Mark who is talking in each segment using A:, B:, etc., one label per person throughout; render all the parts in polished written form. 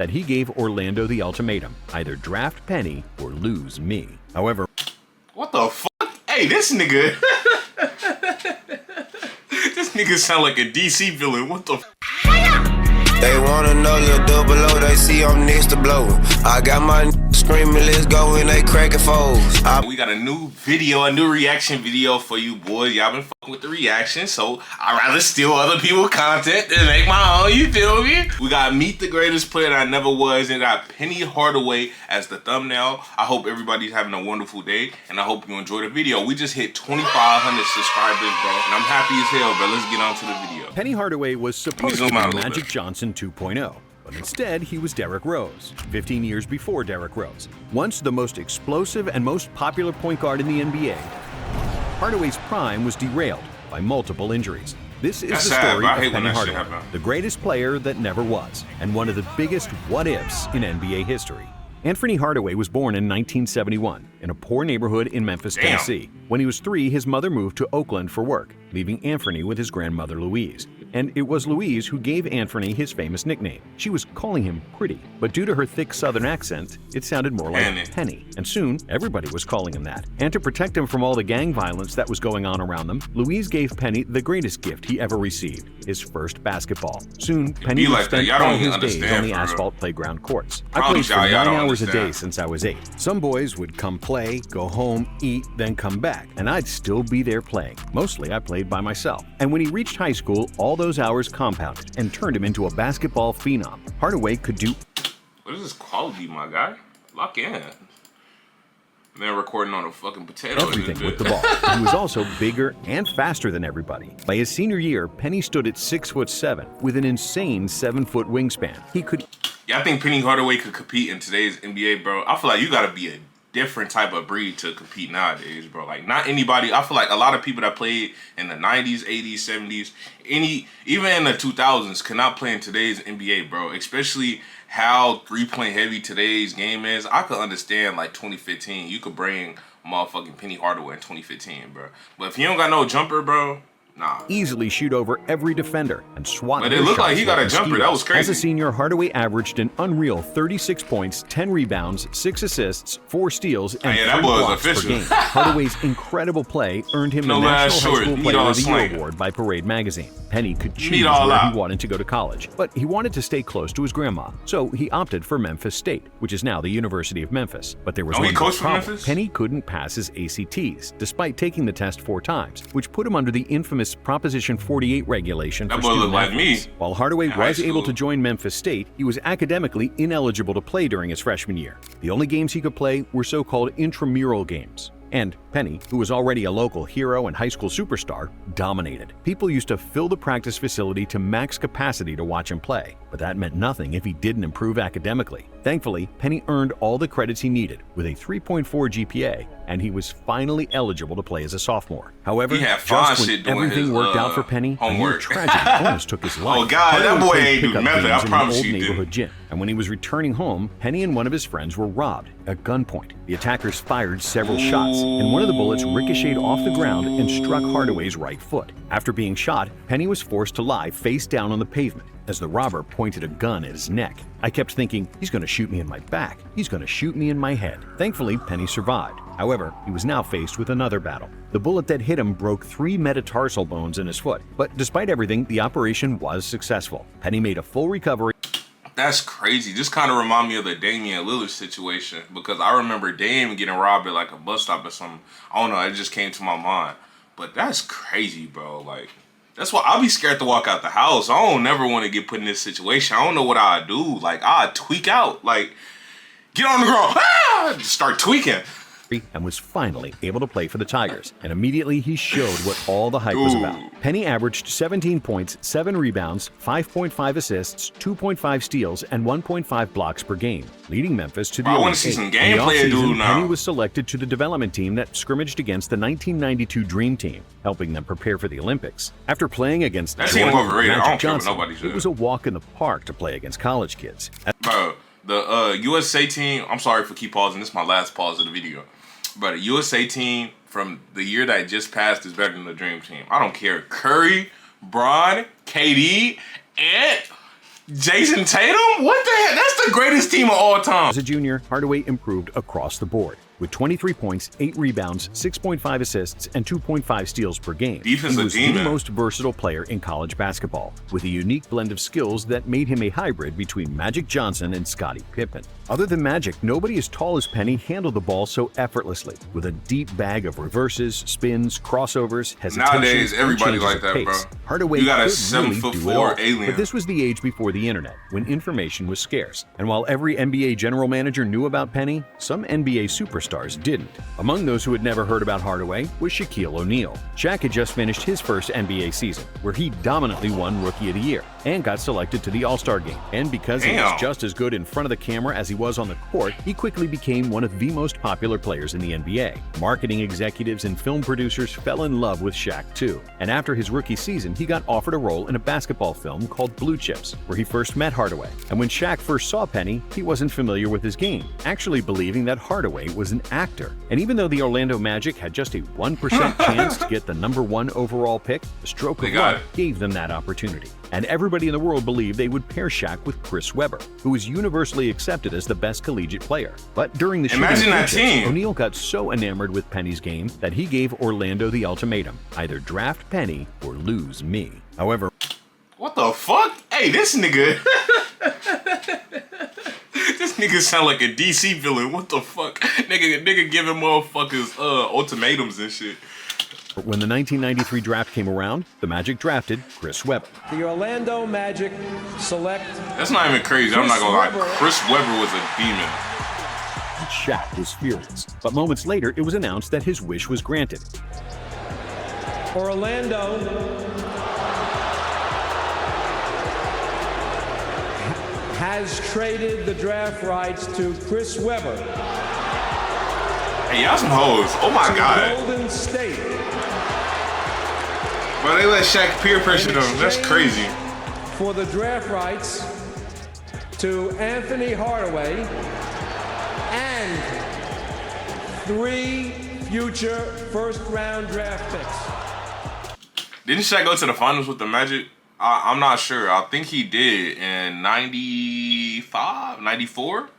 A: that he gave Orlando the ultimatum: either draft Penny or lose me. However,
B: what the fuck? Hey, this nigga. This nigga sound like a DC villain. What the fuck?
C: They wanna know your double O, they see I'm next to blow. I got my screaming, let's go, and they cracking foes.
B: We got a new video, a new reaction video for you boys. Y'all been fucking with the reaction, so I'd rather steal other people's content than make my own, you feel me? We got Meet the Greatest Player That I Never Was, and got Penny Hardaway as the thumbnail. I hope everybody's having a wonderful day, and I hope you enjoy the video. We just hit 2,500 subscribers, bro, and I'm happy as hell, bro. Let's get on to the video.
A: Penny Hardaway was supposed to be Magic Johnson 2.0. But instead, he was Derrick Rose, 15 years before Derrick Rose. Once the most explosive and most popular point guard in the NBA, Hardaway's prime was derailed by multiple injuries. This is the story of Penny Hardaway, the greatest player that never was, and one of the biggest what-ifs in NBA history. Anthony Hardaway was born in 1971 in a poor neighborhood in Memphis, Tennessee. When he was 3, his mother moved to Oakland for work, leaving Anthony with his grandmother Louise. And it was Louise who gave Anthony his famous nickname. She was calling him Pretty, but due to her thick southern accent, it sounded more like Penny. And soon, everybody was calling him that. And to protect him from all the gang violence that was going on around them, Louise gave Penny the greatest gift he ever received: his first basketball. Soon, Penny would spend all his days on the asphalt playground courts. I played for 9 hours a day since I was 8. Some boys would come play, go home, eat, then come back, and I'd still be there playing. Mostly I played by myself. And when he reached high school, all those hours compounded and turned him into a basketball phenom. Hardaway could do...
B: What is this quality, my guy? Lock in. Man, recording on a fucking potato.
A: Everything with the ball. He was also bigger and faster than everybody. By his senior year, Penny stood at 6'7" with an insane 7-foot wingspan. He could...
B: Yeah, I think Penny Hardaway could compete in today's NBA, bro. I feel like you gotta be a different type of breed to compete nowadays, bro. Like, not anybody. I feel like a lot of people that played in the 90s, 80s, 70s, even in the 2000s cannot play in today's NBA, bro. Especially how three-point heavy today's game is. I could understand, like, 2015. You could bring motherfucking Penny Hardaway in 2015, bro. But if you don't got no jumper, bro, nah.
A: Easily shoot over every defender and swat.
B: But it looked like he got a jumper. That was crazy.
A: As a senior, Hardaway averaged an unreal 36 points, 10 rebounds, 6 assists, 4 steals, and 3 blocks per game. Hardaway's incredible play earned him the National High School Player of the Year award by Parade magazine. Penny could choose where he wanted to go to college, but he wanted to stay close to his grandma, so he opted for Memphis State, which is now the University of Memphis. But there was one problem. Penny couldn't pass his ACTs, despite taking the test 4 times, which put him under the infamous Proposition 48 regulation for student athletes. While Hardaway was able to join Memphis State, he was academically ineligible to play during his freshman year. The only games he could play were so-called intramural games. And Penny, who was already a local hero and high school superstar, dominated. People used to fill the practice facility to max capacity to watch him play, but that meant nothing if he didn't improve academically. Thankfully, Penny earned all the credits he needed with a 3.4 GPA, and he was finally eligible to play as a sophomore. However, just when everything worked out for Penny, a near tragedy almost took his life.
B: Oh God, that boy ain't do nothing. I promise you,
A: neighborhood gym. And when he was returning home, Penny and one of his friends were robbed at gunpoint. The attackers fired several shots, and one of the bullets ricocheted off the ground and struck Hardaway's right foot. After being shot, Penny was forced to lie face down on the pavement as the robber pointed a gun at his neck. I kept thinking, he's going to shoot me in my back. He's going to shoot me in my head. Thankfully, Penny survived. However, he was now faced with another battle. The bullet that hit him broke 3 metatarsal bones in his foot. But despite everything, the operation was successful. Penny made a full recovery.
B: That's crazy. Just kind of remind me of the Damian Lillard situation, because I remember Dame getting robbed at like a bus stop or something. I don't know. It just came to my mind. But that's crazy, bro. Like, that's why I'll be scared to walk out the house. I don't never want to get put in this situation. I don't know what I'd do. Like, I'd tweak out. Like, get on the ground. Ah! Just start tweaking.
A: And was finally able to play for the Tigers. And immediately he showed what all the hype was about. Penny averaged 17 points, 7 rebounds, 5.5 assists, 2.5 steals, and 1.5 blocks per game, leading Memphis to the
B: I want to see some gameplay, dude. Now
A: Penny was selected to the development team that scrimmaged against the 1992 Dream Team, helping them prepare for the Olympics. After playing against Magic Johnson, it was a walk in the park to play against college kids.
B: Bro, the USA team, I'm sorry for keep pausing. This is my last pause of the video. But the USA team from the year that just passed is better than the Dream Team. I don't care. Curry, Bron, KD, and Jason Tatum? What the heck? That's the greatest team of all time.
A: As a junior, Hardaway improved across the board with 23 points, 8 rebounds, 6.5 assists, and 2.5 steals per game.
B: Defense
A: he was
B: demon.
A: the most versatile player in college basketball, with a unique blend of skills that made him a hybrid between Magic Johnson and Scottie Pippen. Other than Magic, nobody as tall as Penny handled the ball so effortlessly, with a deep bag of reverses, spins, crossovers, hesitations.
B: Nowadays, everybody
A: and
B: like
A: changes of
B: that, bro.
A: pace. Hardaway
B: You got a
A: could
B: 7'4"
A: really do it all,
B: alien.
A: but this was the age before the internet, when information was scarce. And while every NBA general manager knew about Penny, some NBA superstars didn't. Among those who had never heard about Hardaway was Shaquille O'Neal. Shaq had just finished his first NBA season, where he dominantly won Rookie of the Year and got selected to the All-Star game. And because he was just as good in front of the camera as he was on the court, he quickly became one of the most popular players in the NBA. Marketing executives and film producers fell in love with Shaq too. And after his rookie season, he got offered a role in a basketball film called Blue Chips, where he first met Hardaway. And when Shaq first saw Penny, he wasn't familiar with his game, actually believing that Hardaway was an actor. And even though the Orlando Magic had just a 1% chance to get the #1 overall pick, the stroke of luck gave them that opportunity. And everybody in the world believed they would pair Shaq with Chris Webber, who was universally accepted as the best collegiate player. But during the shooting, O'Neal got so enamored with Penny's game that he gave Orlando the ultimatum: either draft Penny or lose me. However,
B: what the fuck? Hey, this nigga. This nigga sound like a DC villain. What the fuck? Nigga giving motherfuckers ultimatums and shit.
A: When the 1993 draft came around, the Magic drafted Chris Webber.
D: The Orlando Magic select...
B: That's not even crazy. I'm not gonna lie. Chris Webber was a demon.
A: Shaq was furious. But moments later, it was announced that his wish was granted.
D: Orlando has traded the draft rights to Chris Webber.
B: Hey, y'all some hoes. Oh my God.
D: Golden State.
B: Bro, they let Shaq peer pressure them. That's crazy.
D: For the draft rights to Anthony Hardaway and 3 future first-round draft picks.
B: Didn't Shaq go to the finals with the Magic? I'm not sure. I think he did in 95, 94.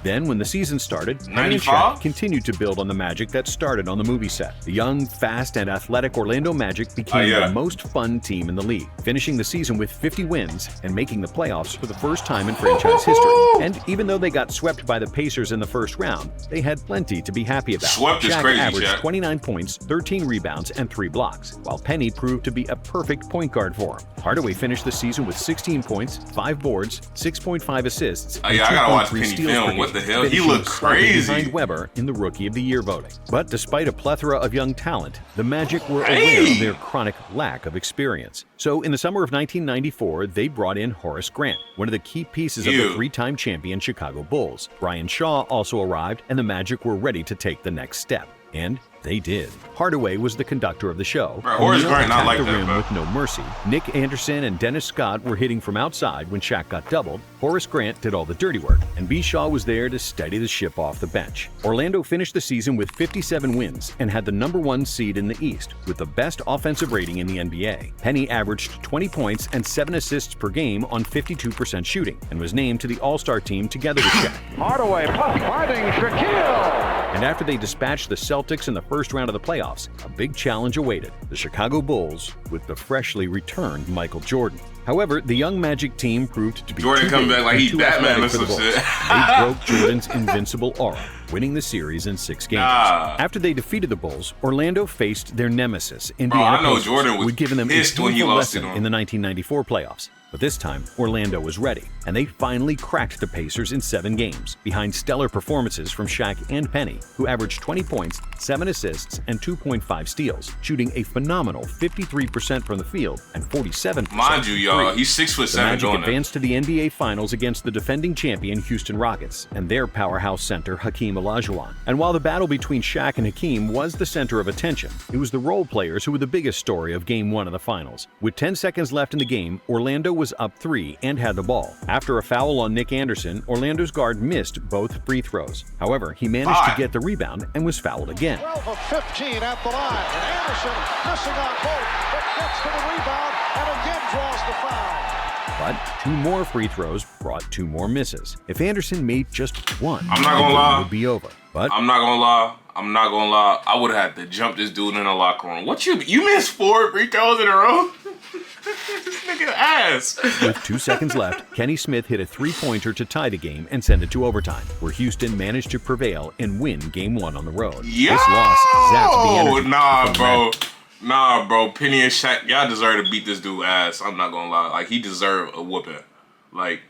A: Then, when the season started, Penny and Shaq continued to build on the magic that started on the movie set. The young, fast, and athletic Orlando Magic became the most fun team in the league, finishing the season with 50 wins and making the playoffs for the first time in franchise history. And even though they got swept by the Pacers in the first round, they had plenty to be happy about.
B: Swept is crazy,
A: averaged
B: Shaq.
A: 29 points, 13 rebounds, and 3 blocks, while Penny proved to be a perfect point guard for him. Hardaway finished the season with 16 points, 5 boards, 6.5 assists, and
B: I gotta watch
A: 2.3
B: Penny
A: steals
B: film.
A: per
B: What the
A: game,
B: hell? He
A: finishing
B: looked
A: slightly
B: crazy.
A: behind Webber in the Rookie of the Year voting. But despite a plethora of young talent, the Magic were aware of their chronic lack of experience. So in the summer of 1994, they brought in Horace Grant, one of the key pieces of the 3-time champion Chicago Bulls. Brian Shaw also arrived, and the Magic were ready to take the next step. And they did. Hardaway was the conductor of the show.
B: Horace Grant not like
A: the
B: that,
A: rim
B: bro.
A: with no mercy. Nick Anderson and Dennis Scott were hitting from outside when Shaq got doubled. Horace Grant did all the dirty work, and B. Shaw was there to steady the ship off the bench. Orlando finished the season with 57 wins and had the #1 seed in the East, with the best offensive rating in the NBA. Penny averaged 20 points and 7 assists per game on 52% shooting, and was named to the All-Star team together with Shaq.
E: Hardaway finding Shaquille.
A: And after they dispatched the Celtics in the first round of the playoffs, a big challenge awaited: the Chicago Bulls with the freshly returned Michael Jordan. However, the young Magic team proved to be
B: Jordan coming back like he Batman or some shit.
A: They broke Jordan's invincible aura, winning the series in 6 games. After they defeated the Bulls, Orlando faced their nemesis, Indiana Pacers,
B: Jordan was
A: who had given them a
B: pissed when he
A: painful
B: lost it
A: lesson
B: on.
A: in the 1994 playoffs. But this time, Orlando was ready, and they finally cracked the Pacers in 7 games, behind stellar performances from Shaq and Penny, who averaged 20 points, 7 assists, and 2.5 steals, shooting a phenomenal 53% from the field and 47%
B: Mind you, y'all, he's 6'7"
A: The Magic
B: doing it.
A: advanced to the NBA Finals against the defending champion Houston Rockets and their powerhouse center Hakeem Olajuwon. And while the battle between Shaq and Hakeem was the center of attention, it was the role players who were the biggest story of Game 1 of the Finals. With 10 seconds left in the game, Orlando was up 3 and had the ball. After a foul on Nick Anderson, Orlando's guard missed both free throws. However, he managed to get the rebound and was fouled again.
E: 12 of 15 at the line. And Anderson missing on both, but gets to the rebound and again draws the foul.
A: But 2 more free throws brought 2 more misses. If Anderson made just one,
B: I'm not gonna lie,
A: it would be over. But
B: I'm not gonna lie. I would have had to jump this dude in the locker room. What you missed 4 free throws in a row? This nigga ass.
A: With 2 seconds left, Kenny Smith hit a 3-pointer to tie the game and send it to overtime, where Houston managed to prevail and win Game 1 on the road.
B: Yo!
A: This loss zapped the energy.
B: Nah, bro. Penny and Shaq, y'all deserve to beat this dude ass. I'm not gonna lie. Like, he deserved a whooping. Like,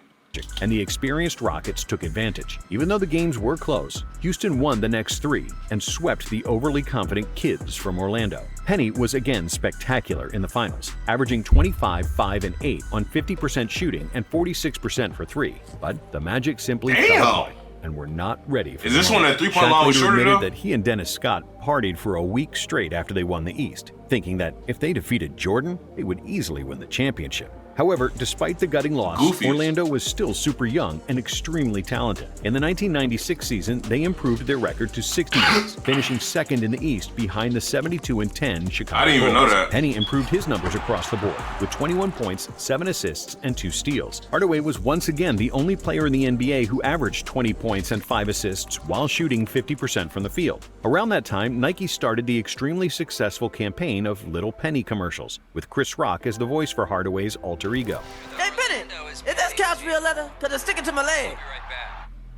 A: and the experienced Rockets took advantage. Even though the games were close, Houston won the next 3 and swept the overly confident Kids from Orlando. Penny was again spectacular in the finals, averaging 25, 5, and 8 on 50% shooting and 46% for 3. But the Magic simply fell apart and were not ready for
B: Is this one that 3-point line was shorter
A: admitted
B: though?
A: that he and Dennis Scott partied for a week straight after they won the East, thinking that if they defeated Jordan, they would easily win the championship. However, despite the gutting loss, Orlando was still super young and extremely talented. In the 1996 season, they improved their record to 60 wins, finishing second in the East behind the 72-10 Chicago Bulls.
B: I didn't even know that.
A: Penny improved his numbers across the board with 21 points, 7 assists, and 2 steals. Hardaway was once again the only player in the NBA who averaged 20 points and 5 assists while shooting 50% from the field. Around that time, Nike started the extremely successful campaign of Little Penny commercials, with Chris Rock as the voice for Hardaway's alter ego.
F: Hey, Bennett, is this couch real leather? Because it's sticking to my leg.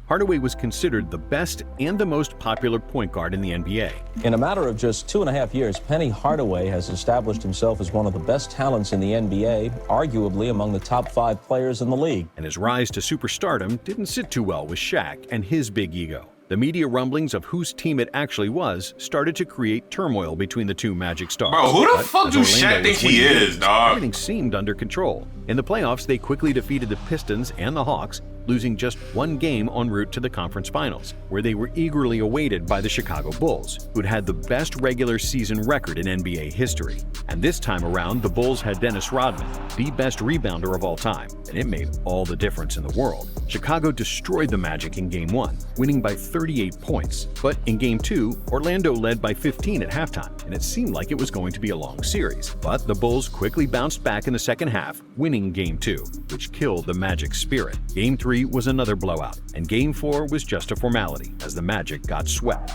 A: Hardaway was considered the best and the most popular point guard in the NBA.
G: In a matter of just 2.5 years, Penny Hardaway has established himself as one of the best talents in the NBA, arguably among the top 5 players in the league.
A: And his rise to superstardom didn't sit too well with Shaq and his big ego. The media rumblings of whose team it actually was started to create turmoil between the 2 Magic stars.
B: Bro, who the fuck do Shaq think he is, dog?
A: Everything seemed under control. In the playoffs, they quickly defeated the Pistons and the Hawks, losing just 1 game en route to the conference finals, where they were eagerly awaited by the Chicago Bulls, who'd had the best regular season record in NBA history. And this time around, the Bulls had Dennis Rodman, the best rebounder of all time, and it made all the difference in the world. Chicago destroyed the Magic in Game 1, winning by 38 points. But in Game 2, Orlando led by 15 at halftime, and it seemed like it was going to be a long series. But the Bulls quickly bounced back in the second half, winning Game 2, which killed the Magic's spirit. Game 3 was another blowout, and Game 4 was just a formality, as the Magic got swept.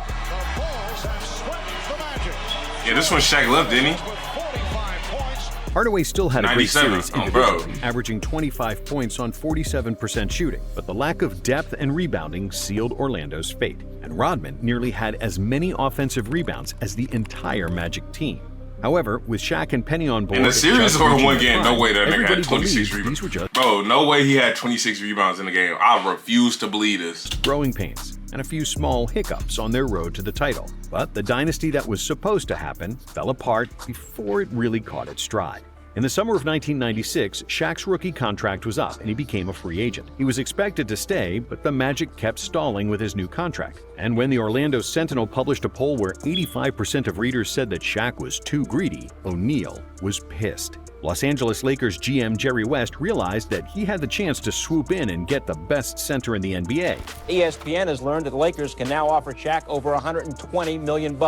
B: Yeah, this one Shaq left, didn't he?
A: Hardaway still had a great series individually,
B: bro.
A: averaging 25 points on 47% shooting, but the lack of depth and rebounding sealed Orlando's fate. And Rodman nearly had as many offensive rebounds as the entire Magic team. However, with Shaq and Penny on board,
B: in the series or one game, no way that nigga had 26
A: these
B: rebounds.
A: were just
B: Bro, no way he had 26 rebounds in the game. I refuse to believe this.
A: growing pains and a few small hiccups on their road to the title. But the dynasty that was supposed to happen fell apart before it really caught its stride. In the summer of 1996, Shaq's rookie contract was up and he became a free agent. He was expected to stay, but the Magic kept stalling with his new contract. And when the Orlando Sentinel published a poll where 85% of readers said that Shaq was too greedy, O'Neal was pissed. Los Angeles Lakers GM Jerry West realized that he had the chance to swoop in and get the best center in the NBA.
H: ESPN has learned that the Lakers can now offer Shaq over $120 million.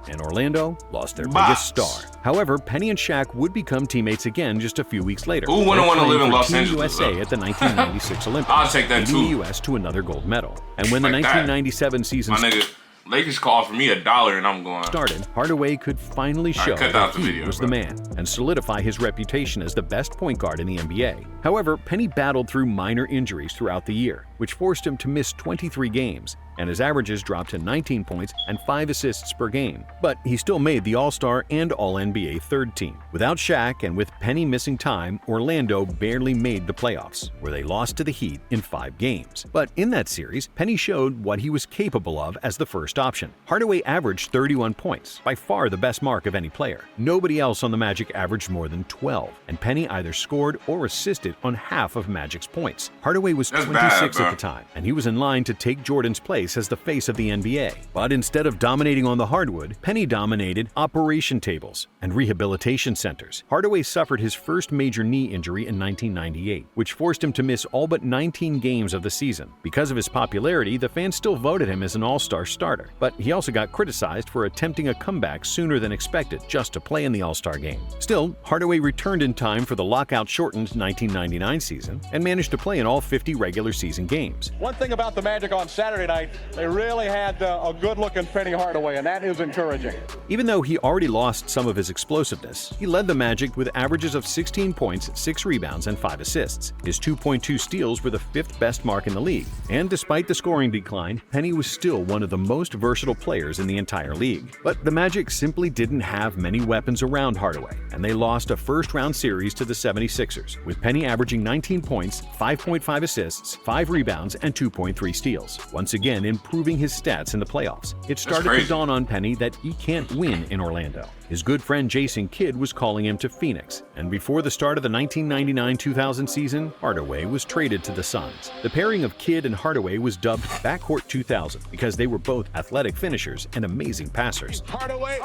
A: And Orlando lost their biggest star. However, Penny and Shaq would become teammates again just a few weeks later.
B: Who wouldn't want to live in Los
A: Team
B: Angeles?
A: USA at the 1996 Olympics.
B: I'll take that
A: leading
B: too.
A: the U.S. to another gold medal. And when the
B: Like
A: 1997 season
B: My nigga, Lakers call for me $1 and I'm going.
A: started, Hardaway could finally show
B: cut
A: that
B: out the
A: he
B: video,
A: was
B: bro.
A: the man and solidify his reputation as the best point guard in the NBA. However, Penny battled through minor injuries throughout the year, which forced him to miss 23 games, and his averages dropped to 19 points and 5 assists per game. But he still made the All-Star and All-NBA third team. Without Shaq and with Penny missing time, Orlando barely made the playoffs, where they lost to the Heat in 5 games. But in that series, Penny showed what he was capable of as the first option. Hardaway averaged 31 points, by far the best mark of any player. Nobody else on the Magic averaged more than 12, and Penny either scored or assisted on half of Magic's points. Hardaway was
B: That's
A: 26
B: bad,
A: at the time, and he was in line to take Jordan's place as the face of the NBA. But instead of dominating on the hardwood, Penny dominated operation tables and rehabilitation centers. Hardaway suffered his first major knee injury in 1998, which forced him to miss all but 19 games of the season. Because of his popularity, the fans still voted him as an all-star starter. starter. But he also got criticized for attempting a comeback sooner than expected just to play in the All-Star game. Still, Hardaway returned in time for the lockout-shortened 1999 season and managed to play in all 50 regular season games.
D: One thing about the Magic on Saturday night, they really had a good-looking Penny Hardaway, and that is encouraging.
A: Even though he already lost some of his explosiveness, he led the Magic with averages of 16 points, 6 rebounds, and 5 assists. His 2.2 steals were the 5th best mark in the league. And despite the scoring decline, Penny was still one of the most versatile players in the entire league. But the Magic simply didn't have many weapons around Hardaway, and they lost a first-round series to the 76ers, with Penny averaging 19 points, 5.5 assists, 5 rebounds, and 2.3 steals, once again improving his stats in the playoffs. It started to dawn on Penny that he can't win in Orlando. His good friend Jason Kidd was calling him to Phoenix, and before the start of the 1999-2000 season, Hardaway was traded to the Suns. The pairing of Kidd and Hardaway was dubbed Backcourt 2000 because they were both athletic finishers and amazing passers.
D: Hardaway!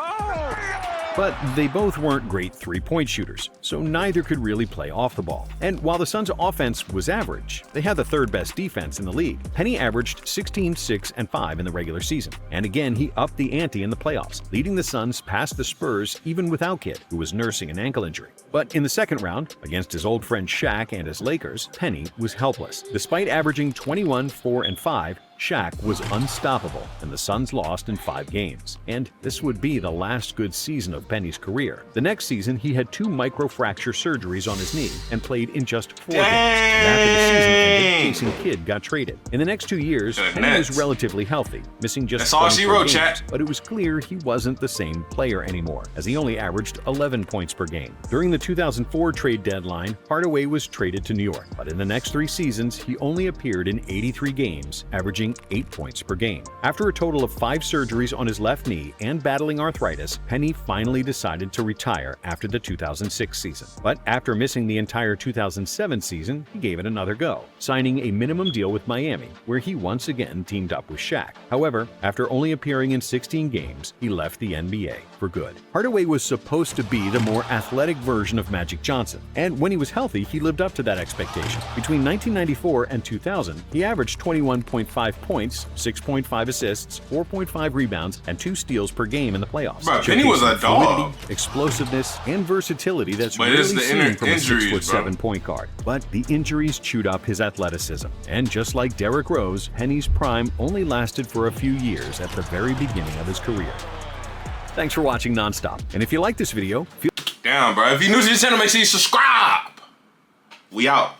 A: But they both weren't great three-point shooters, so neither could really play off the ball. And while the Suns' offense was average, they had the 3rd best defense in the league. Penny averaged 16, 6, and 5 in the regular season, and again he upped the ante in the playoffs, leading the Suns past the Spurs even without Kidd, who was nursing an ankle injury. But in the second round, against his old friend Shaq and his Lakers, Penny was helpless. Despite averaging 21, 4, and 5, Shaq was unstoppable, and the Suns lost in 5 games. And this would be the last good season of Penny's career. The next season, he had 2 microfracture surgeries on his knee and played in just 4 games. And after the season ended, Jason Kidd got traded. In the next 2 years, Penny was relatively healthy, missing just 24 games, chat. But it was clear he wasn't the same player anymore, as he only averaged 11 points per game. During the 2004 trade deadline, Hardaway was traded to New York, but in the next 3 seasons, he only appeared in 83 games, averaging 8 points per game. After a total of 5 surgeries on his left knee and battling arthritis, Penny finally decided to retire after the 2006 season. But after missing the entire 2007 season, he gave it another go, signing a minimum deal with Miami, where he once again teamed up with Shaq. However, after only appearing in 16 games, he left the NBA for good. Hardaway was supposed to be the more athletic version of Magic Johnson, and when he was healthy, he lived up to that expectation. Between 1994 and 2000, he averaged 21.5 points, 6.5 assists, 4.5 rebounds, and 2 steals per game in the playoffs.
B: Bro, Penny was a dog.
A: Explosiveness, and versatility that's rarely seen from a 6'7" point guard. But the injuries chewed up his athleticism. And just like Derrick Rose, Penny's prime only lasted for a few years at the very beginning of his career. Thanks for watching Nonstop. And if you like this video,
B: Damn, bro. If you're new to this channel, make sure you subscribe. We out.